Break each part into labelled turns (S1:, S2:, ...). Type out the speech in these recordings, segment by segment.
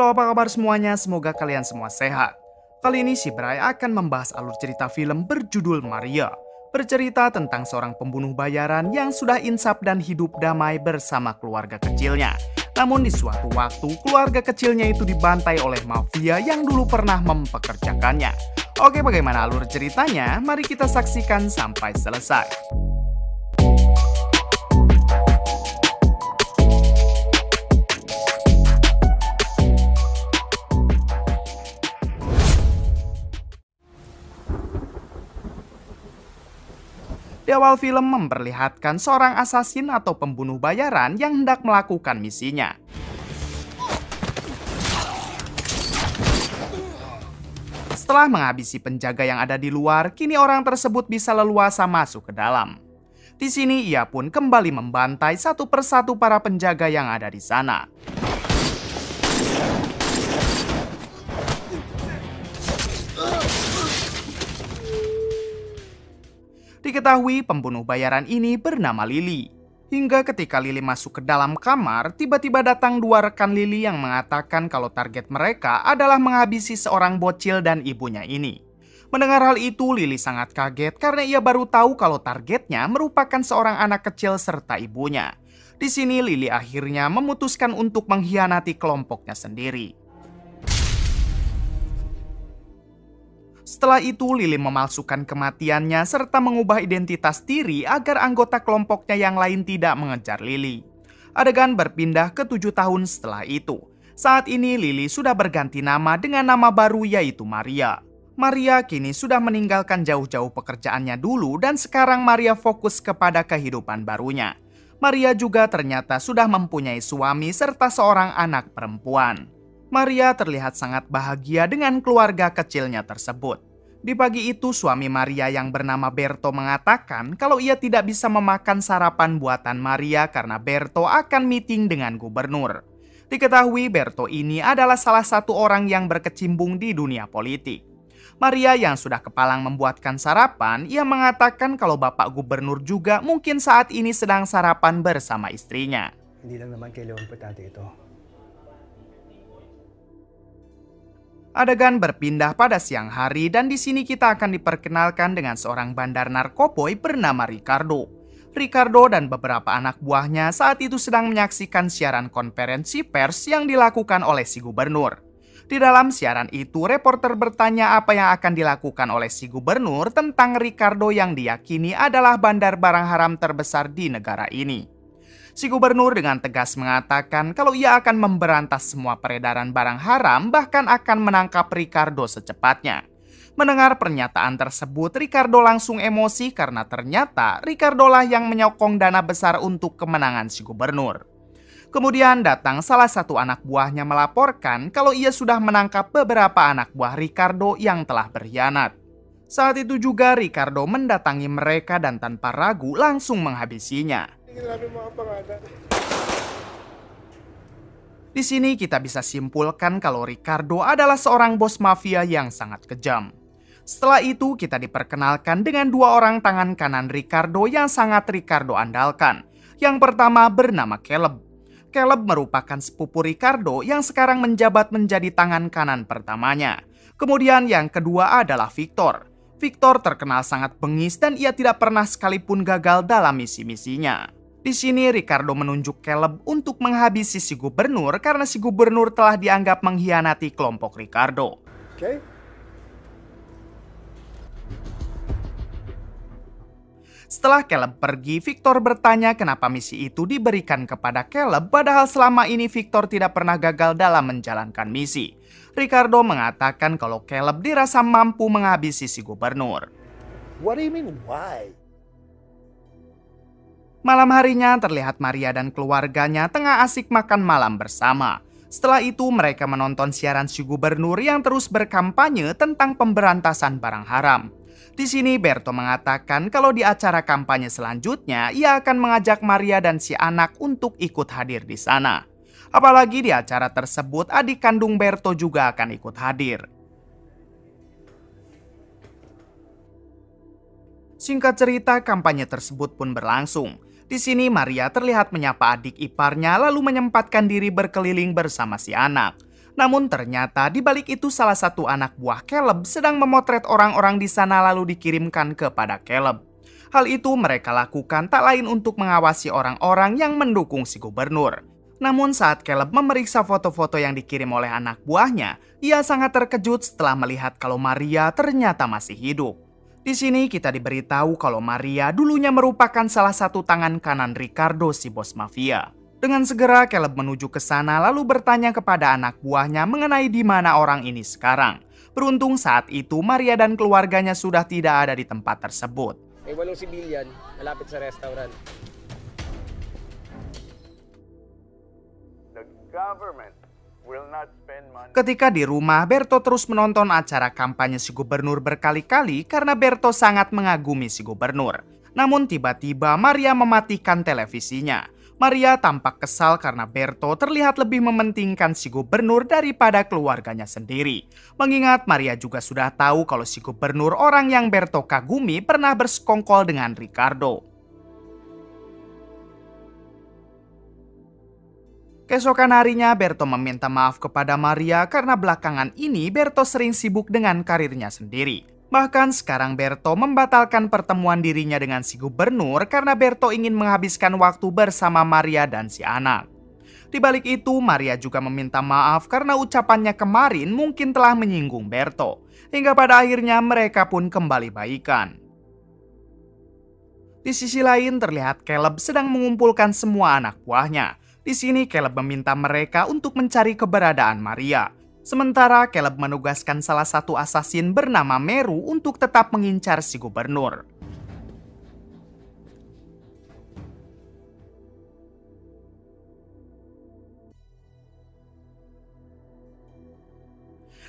S1: Halo, apa kabar semuanya? Semoga kalian semua sehat. Kali ini si Bray akan membahas alur cerita film berjudul Maria. Bercerita tentang seorang pembunuh bayaran yang sudah insaf dan hidup damai bersama keluarga kecilnya. Namun di suatu waktu, keluarga kecilnya itu dibantai oleh mafia yang dulu pernah mempekerjakannya. Oke, bagaimana alur ceritanya? Mari kita saksikan sampai selesai. Di awal film memperlihatkan seorang asasin atau pembunuh bayaran yang hendak melakukan misinya. Setelah menghabisi penjaga yang ada di luar, kini orang tersebut bisa leluasa masuk ke dalam. Di sini ia pun kembali membantai satu persatu para penjaga yang ada di sana. Diketahui pembunuh bayaran ini bernama Lily. Hingga ketika Lily masuk ke dalam kamar, tiba-tiba datang dua rekan Lily yang mengatakan kalau target mereka adalah menghabisi seorang bocil dan ibunya ini. Mendengar hal itu, Lily sangat kaget karena ia baru tahu kalau targetnya merupakan seorang anak kecil serta ibunya. Di sini Lily akhirnya memutuskan untuk mengkhianati kelompoknya sendiri. Setelah itu, Lily memalsukan kematiannya serta mengubah identitas diri agar anggota kelompoknya yang lain tidak mengejar Lily. Adegan berpindah ke 7 tahun setelah itu. Saat ini Lily sudah berganti nama dengan nama baru yaitu Maria. Maria kini sudah meninggalkan jauh-jauh pekerjaannya dulu dan sekarang Maria fokus kepada kehidupan barunya. Maria juga ternyata sudah mempunyai suami serta seorang anak perempuan. Maria terlihat sangat bahagia dengan keluarga kecilnya tersebut. Di pagi itu, suami Maria yang bernama Berto mengatakan kalau ia tidak bisa memakan sarapan buatan Maria karena Berto akan meeting dengan gubernur. Diketahui Berto ini adalah salah satu orang yang berkecimpung di dunia politik. Maria yang sudah kepalang membuatkan sarapan, ia mengatakan kalau bapak gubernur juga mungkin saat ini sedang sarapan bersama istrinya.
S2: Hindi lang naman kay Leon Petate ito.
S1: Adegan berpindah pada siang hari dan di sini kita akan diperkenalkan dengan seorang bandar narkoboy bernama Ricardo. Ricardo dan beberapa anak buahnya saat itu sedang menyaksikan siaran konferensi pers yang dilakukan oleh si gubernur. Di dalam siaran itu, reporter bertanya apa yang akan dilakukan oleh si gubernur tentang Ricardo yang diyakini adalah bandar barang haram terbesar di negara ini. Si gubernur dengan tegas mengatakan kalau ia akan memberantas semua peredaran barang haram bahkan akan menangkap Ricardo secepatnya. Mendengar pernyataan tersebut, Ricardo langsung emosi karena ternyata Ricardo lah yang menyokong dana besar untuk kemenangan si gubernur. Kemudian datang salah satu anak buahnya melaporkan kalau ia sudah menangkap beberapa anak buah Ricardo yang telah berkhianat. Saat itu juga Ricardo mendatangi mereka dan tanpa ragu langsung menghabisinya. Di sini kita bisa simpulkan kalau Ricardo adalah seorang bos mafia yang sangat kejam. Setelah itu kita diperkenalkan dengan dua orang tangan kanan Ricardo yang sangat Ricardo andalkan. Yang pertama bernama Caleb. Caleb merupakan sepupu Ricardo yang sekarang menjabat menjadi tangan kanan pertamanya. Kemudian yang kedua adalah Victor. Victor terkenal sangat bengis dan ia tidak pernah sekalipun gagal dalam misi-misinya. Di sini Ricardo menunjuk Caleb untuk menghabisi si gubernur karena si gubernur telah dianggap mengkhianati kelompok Ricardo.
S2: Okay?
S1: Setelah Caleb pergi, Victor bertanya kenapa misi itu diberikan kepada Caleb padahal selama ini Victor tidak pernah gagal dalam menjalankan misi. Ricardo mengatakan kalau Caleb dirasa mampu menghabisi si gubernur.
S2: What do you mean, why?
S1: Malam harinya terlihat Maria dan keluarganya tengah asik makan malam bersama. Setelah itu mereka menonton siaran si gubernur yang terus berkampanye tentang pemberantasan barang haram. Di sini Berto mengatakan kalau di acara kampanye selanjutnya ia akan mengajak Maria dan si anak untuk ikut hadir di sana. Apalagi di acara tersebut adik kandung Berto juga akan ikut hadir. Singkat cerita, kampanye tersebut pun berlangsung. Di sini Maria terlihat menyapa adik iparnya lalu menyempatkan diri berkeliling bersama si anak. Namun ternyata di balik itu salah satu anak buah Caleb sedang memotret orang-orang di sana lalu dikirimkan kepada Caleb. Hal itu mereka lakukan tak lain untuk mengawasi orang-orang yang mendukung si gubernur. Namun saat Caleb memeriksa foto-foto yang dikirim oleh anak buahnya, ia sangat terkejut setelah melihat kalau Maria ternyata masih hidup. Di sini kita diberitahu kalau Maria dulunya merupakan salah satu tangan kanan Ricardo si bos mafia. Dengan segera Caleb menuju ke sana lalu bertanya kepada anak buahnya mengenai di mana orang ini sekarang. Beruntung saat itu Maria dan keluarganya sudah tidak ada di tempat tersebut.
S3: May 8 sibilyan malapit sa restaurant.
S1: Ketika di rumah, Berto terus menonton acara kampanye si gubernur berkali-kali karena Berto sangat mengagumi si gubernur. Namun tiba-tiba Maria mematikan televisinya. Maria tampak kesal karena Berto terlihat lebih mementingkan si gubernur daripada keluarganya sendiri. Mengingat Maria juga sudah tahu kalau si gubernur orang yang Berto kagumi pernah bersekongkol dengan Ricardo. Keesokan harinya Berto meminta maaf kepada Maria karena belakangan ini Berto sering sibuk dengan karirnya sendiri. Bahkan sekarang Berto membatalkan pertemuan dirinya dengan si gubernur karena Berto ingin menghabiskan waktu bersama Maria dan si anak. Di balik itu Maria juga meminta maaf karena ucapannya kemarin mungkin telah menyinggung Berto. Hingga pada akhirnya mereka pun kembali baikan. Di sisi lain terlihat Caleb sedang mengumpulkan semua anak buahnya. Di sini Caleb meminta mereka untuk mencari keberadaan Maria. Sementara Caleb menugaskan salah satu asasin bernama Meru untuk tetap mengincar si gubernur.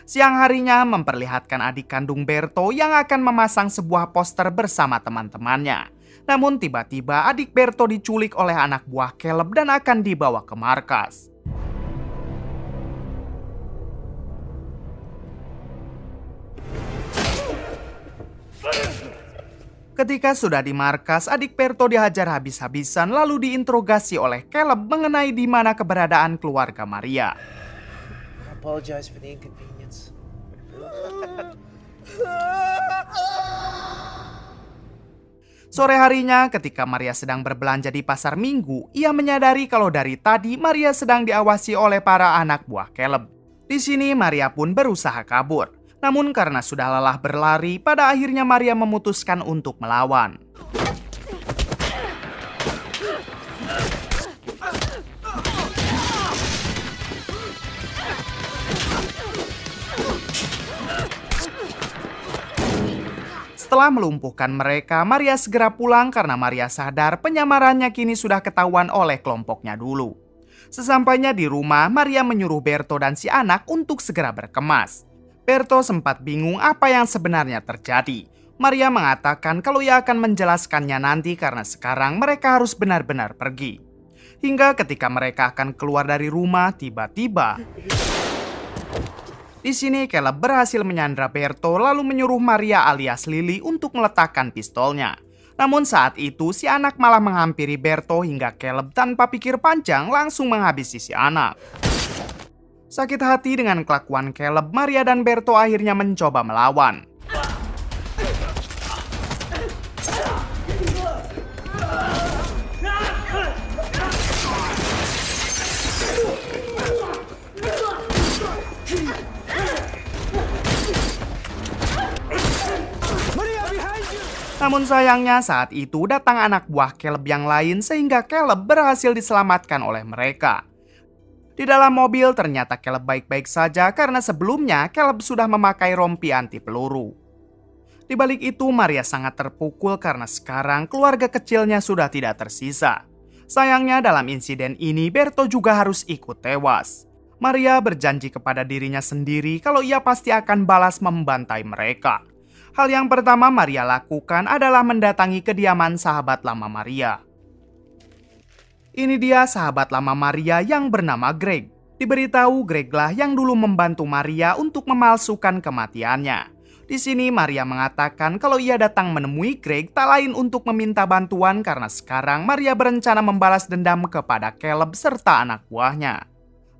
S1: Siang harinya memperlihatkan adik kandung Berto yang akan memasang sebuah poster bersama teman-temannya. Namun tiba-tiba adik Berto diculik oleh anak buah Caleb dan akan dibawa ke markas. Ketika sudah di markas, adik Berto dihajar habis-habisan lalu diinterogasi oleh Caleb mengenai di mana keberadaan keluarga Maria.
S2: I apologize for the inconvenience.
S1: Sore harinya ketika Maria sedang berbelanja di pasar minggu, ia menyadari kalau dari tadi Maria sedang diawasi oleh para anak buah Caleb. Di sini Maria pun berusaha kabur. Namun karena sudah lelah berlari, pada akhirnya Maria memutuskan untuk melawan. Setelah melumpuhkan mereka, Maria segera pulang karena Maria sadar penyamarannya kini sudah ketahuan oleh kelompoknya dulu. Sesampainya di rumah, Maria menyuruh Berto dan si anak untuk segera berkemas. Berto sempat bingung apa yang sebenarnya terjadi. Maria mengatakan kalau ia akan menjelaskannya nanti karena sekarang mereka harus benar-benar pergi. Hingga ketika mereka akan keluar dari rumah, tiba-tiba di sini Caleb berhasil menyandra Berto lalu menyuruh Maria alias Lily untuk meletakkan pistolnya. Namun saat itu si anak malah menghampiri Berto hingga Caleb tanpa pikir panjang langsung menghabisi si anak. Sakit hati dengan kelakuan Caleb, Maria dan Berto akhirnya mencoba melawan. Namun sayangnya saat itu datang anak buah Caleb yang lain sehingga Caleb berhasil diselamatkan oleh mereka. Di dalam mobil ternyata Caleb baik-baik saja karena sebelumnya Caleb sudah memakai rompi anti peluru. Di balik itu Maria sangat terpukul karena sekarang keluarga kecilnya sudah tidak tersisa. Sayangnya dalam insiden ini Berto juga harus ikut tewas. Maria berjanji kepada dirinya sendiri kalau ia pasti akan balas membantai mereka. Hal yang pertama Maria lakukan adalah mendatangi kediaman sahabat lama Maria. Ini dia sahabat lama Maria yang bernama Greg. Diberitahu Greglah yang dulu membantu Maria untuk memalsukan kematiannya. Di sini Maria mengatakan kalau ia datang menemui Greg tak lain untuk meminta bantuan karena sekarang Maria berencana membalas dendam kepada Caleb serta anak buahnya.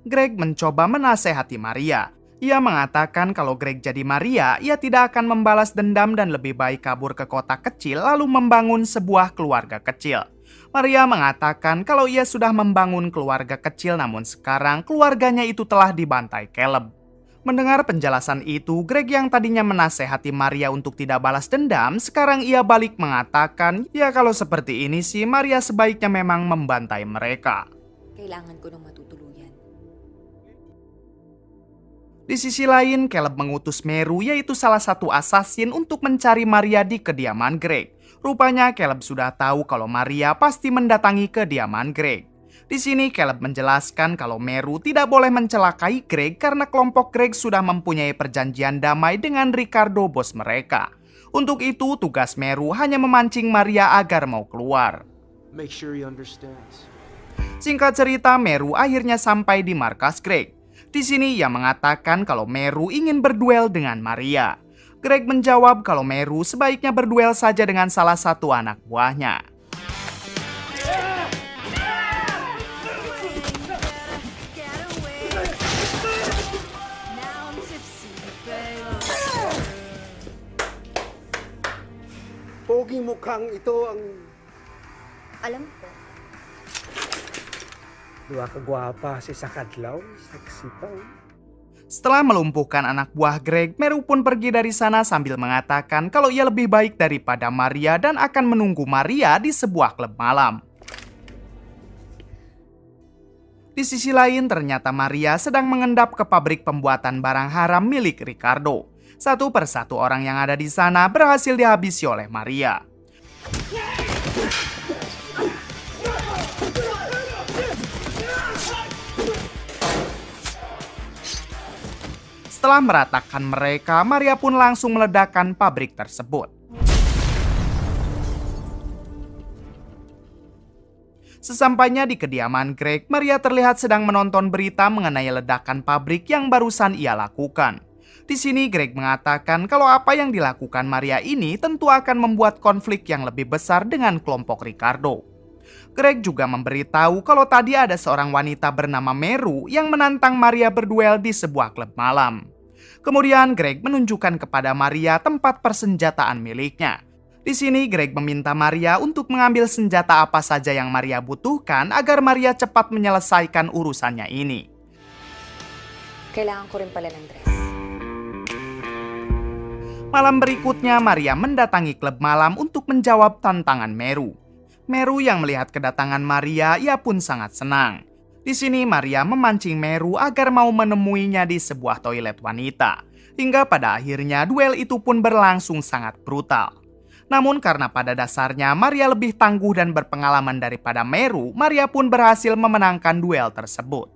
S1: Greg mencoba menasehati Maria. Ia mengatakan kalau Greg jadi Maria, ia tidak akan membalas dendam dan lebih baik kabur ke kota kecil lalu membangun sebuah keluarga kecil. Maria mengatakan kalau ia sudah membangun keluarga kecil namun sekarang keluarganya itu telah dibantai Caleb. Mendengar penjelasan itu, Greg yang tadinya menasehati Maria untuk tidak balas dendam, sekarang ia balik mengatakan, ya kalau seperti ini sih Maria sebaiknya memang membantai mereka.
S4: Kailangan ko ng matutuluyan.
S1: Di sisi lain, Caleb mengutus Meru, yaitu salah satu asasin, untuk mencari Maria di kediaman Greg. Rupanya Caleb sudah tahu kalau Maria pasti mendatangi kediaman Greg. Di sini Caleb menjelaskan kalau Meru tidak boleh mencelakai Greg karena kelompok Greg sudah mempunyai perjanjian damai dengan Ricardo, bos mereka. Untuk itu, tugas Meru hanya memancing Maria agar mau keluar.
S2: Make sure he understands.
S1: Singkat cerita, Meru akhirnya sampai di markas Greg. Di sini ia mengatakan kalau Meru ingin berduel dengan Maria. Greg menjawab kalau Meru sebaiknya berduel saja dengan salah satu anak buahnya.
S5: Poging mukhang ito ang
S4: Alam ko.
S5: dua kagwapa si Sakadlaw, seksi pa.
S1: Setelah melumpuhkan anak buah Greg, Meru pun pergi dari sana sambil mengatakan kalau ia lebih baik daripada Maria dan akan menunggu Maria di sebuah klub malam. Di sisi lain, ternyata Maria sedang mengendap ke pabrik pembuatan barang haram milik Ricardo. Satu persatu orang yang ada di sana berhasil dihabisi oleh Maria. Setelah meratakan mereka, Maria pun langsung meledakkan pabrik tersebut. Sesampainya di kediaman Greg, Maria terlihat sedang menonton berita mengenai ledakan pabrik yang barusan ia lakukan. Di sini Greg mengatakan kalau apa yang dilakukan Maria ini tentu akan membuat konflik yang lebih besar dengan kelompok Ricardo. Greg juga memberitahu kalau tadi ada seorang wanita bernama Meru yang menantang Maria berduel di sebuah klub malam. Kemudian Greg menunjukkan kepada Maria tempat persenjataan miliknya. Di sini Greg meminta Maria untuk mengambil senjata apa saja yang Maria butuhkan agar Maria cepat menyelesaikan urusannya ini.
S4: Kailangan ko rin pala ng dress.
S1: Malam berikutnya, Maria mendatangi klub malam untuk menjawab tantangan Meru. Meru yang melihat kedatangan Maria, ia pun sangat senang. Di sini Maria memancing Meru agar mau menemuinya di sebuah toilet wanita. Hingga pada akhirnya duel itu pun berlangsung sangat brutal. Namun karena pada dasarnya Maria lebih tangguh dan berpengalaman daripada Meru, Maria pun berhasil memenangkan duel tersebut.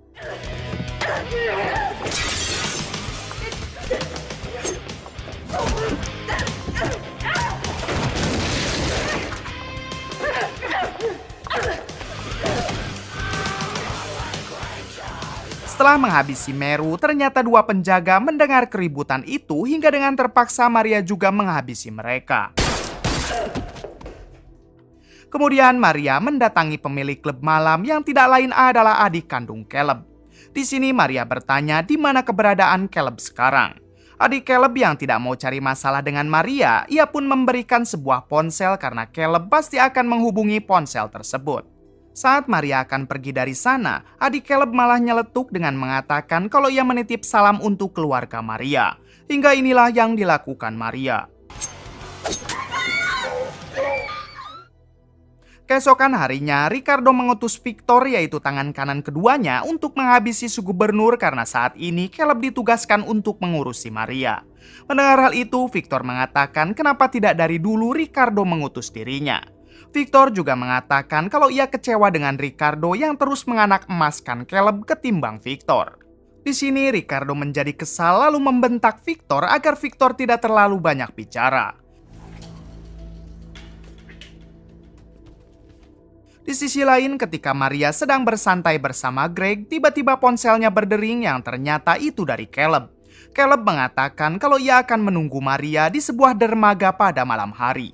S1: Setelah menghabisi Meru, ternyata dua penjaga mendengar keributan itu hingga dengan terpaksa Maria juga menghabisi mereka. Kemudian Maria mendatangi pemilik klub malam yang tidak lain adalah adik kandung Caleb. Di sini Maria bertanya di mana keberadaan Caleb sekarang. Adik Caleb yang tidak mau cari masalah dengan Maria, ia pun memberikan sebuah ponsel karena Caleb pasti akan menghubungi ponsel tersebut. Saat Maria akan pergi dari sana, adik Caleb malah nyeletuk dengan mengatakan kalau ia menitip salam untuk keluarga Maria. Hingga inilah yang dilakukan Maria. Keesokan harinya, Ricardo mengutus Victor, yaitu tangan kanan keduanya, untuk menghabisi si gubernur karena saat ini Caleb ditugaskan untuk mengurusi Maria. Mendengar hal itu, Victor mengatakan kenapa tidak dari dulu Ricardo mengutus dirinya. Victor juga mengatakan kalau ia kecewa dengan Ricardo yang terus menganak emaskan Caleb ketimbang Victor. Di sini Ricardo menjadi kesal lalu membentak Victor agar Victor tidak terlalu banyak bicara. Di sisi lain, ketika Maria sedang bersantai bersama Greg, tiba-tiba ponselnya berdering yang ternyata itu dari Caleb. Caleb mengatakan kalau ia akan menunggu Maria di sebuah dermaga pada malam hari.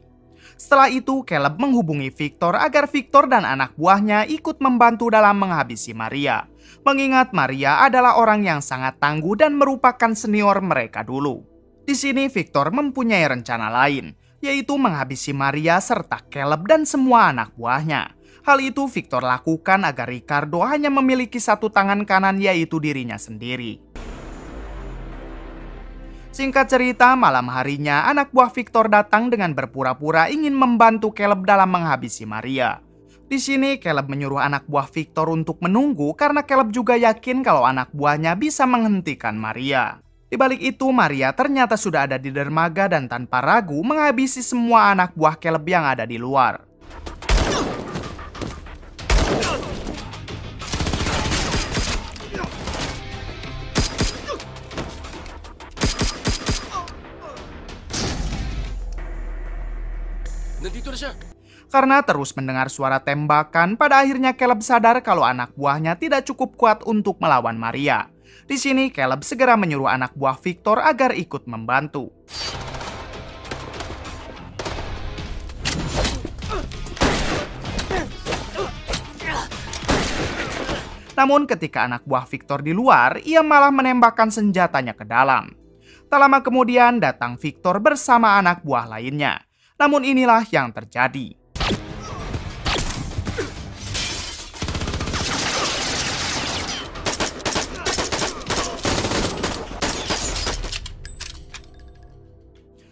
S1: Setelah itu, Caleb menghubungi Victor agar Victor dan anak buahnya ikut membantu dalam menghabisi Maria. Mengingat Maria adalah orang yang sangat tangguh dan merupakan senior mereka dulu. Di sini Victor mempunyai rencana lain, yaitu menghabisi Maria serta Caleb dan semua anak buahnya. Hal itu Victor lakukan agar Ricardo hanya memiliki satu tangan kanan, yaitu dirinya sendiri. Singkat cerita, malam harinya anak buah Victor datang dengan berpura-pura ingin membantu Caleb dalam menghabisi Maria. Di sini Caleb menyuruh anak buah Victor untuk menunggu karena Caleb juga yakin kalau anak buahnya bisa menghentikan Maria. Di balik itu, Maria ternyata sudah ada di dermaga dan tanpa ragu menghabisi semua anak buah Caleb yang ada di luar.
S2: Nandito na siya.
S1: Karena terus mendengar suara tembakan, pada akhirnya Caleb sadar kalau anak buahnya tidak cukup kuat untuk melawan Maria. Di sini Caleb segera menyuruh anak buah Victor agar ikut membantu. Namun ketika anak buah Victor di luar, ia malah menembakkan senjatanya ke dalam. Tak lama kemudian datang Victor bersama anak buah lainnya. Namun inilah yang terjadi.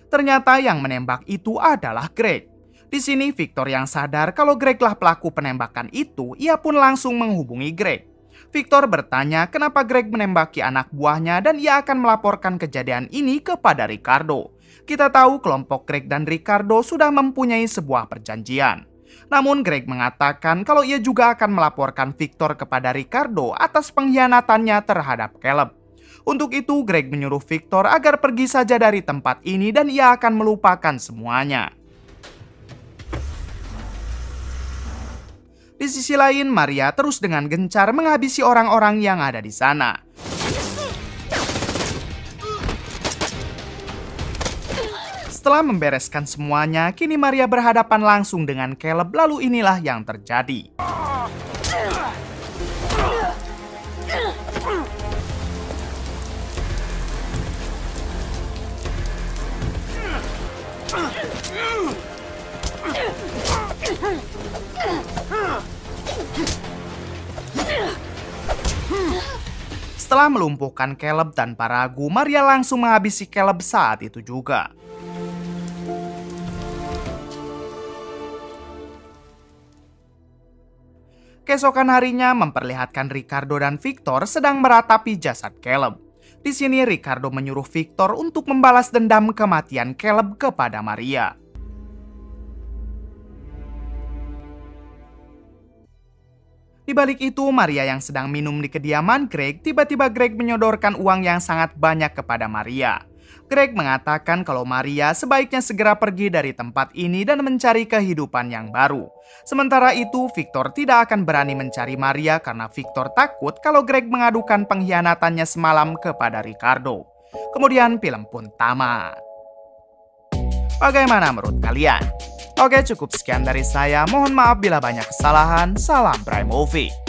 S1: Ternyata yang menembak itu adalah Greg. Di sini Victor yang sadar kalau Greglah pelaku penembakan itu, ia pun langsung menghubungi Greg. Victor bertanya kenapa Greg menembaki anak buahnya dan ia akan melaporkan kejadian ini kepada Ricardo. Kita tahu kelompok Greg dan Ricardo sudah mempunyai sebuah perjanjian. Namun Greg mengatakan kalau ia juga akan melaporkan Victor kepada Ricardo atas pengkhianatannya terhadap Caleb. Untuk itu Greg menyuruh Victor agar pergi saja dari tempat ini dan ia akan melupakan semuanya. Di sisi lain, Maria terus dengan gencar menghabisi orang-orang yang ada di sana. Setelah membereskan semuanya, kini Maria berhadapan langsung dengan Caleb, lalu inilah yang terjadi. Setelah melumpuhkan Caleb tanpa ragu, Maria langsung menghabisi Caleb saat itu juga. Keesokan harinya memperlihatkan Ricardo dan Victor sedang meratapi jasad Caleb. Di sini Ricardo menyuruh Victor untuk membalas dendam kematian Caleb kepada Maria. Di balik itu, Maria yang sedang minum di kediaman Greg, tiba-tiba Greg menyodorkan uang yang sangat banyak kepada Maria. Greg mengatakan kalau Maria sebaiknya segera pergi dari tempat ini dan mencari kehidupan yang baru. Sementara itu, Victor tidak akan berani mencari Maria karena Victor takut kalau Greg mengadukan pengkhianatannya semalam kepada Ricardo. Kemudian film pun tamat. Bagaimana menurut kalian? Oke, cukup sekian dari saya. Mohon maaf bila banyak kesalahan. Salam Prime Movie.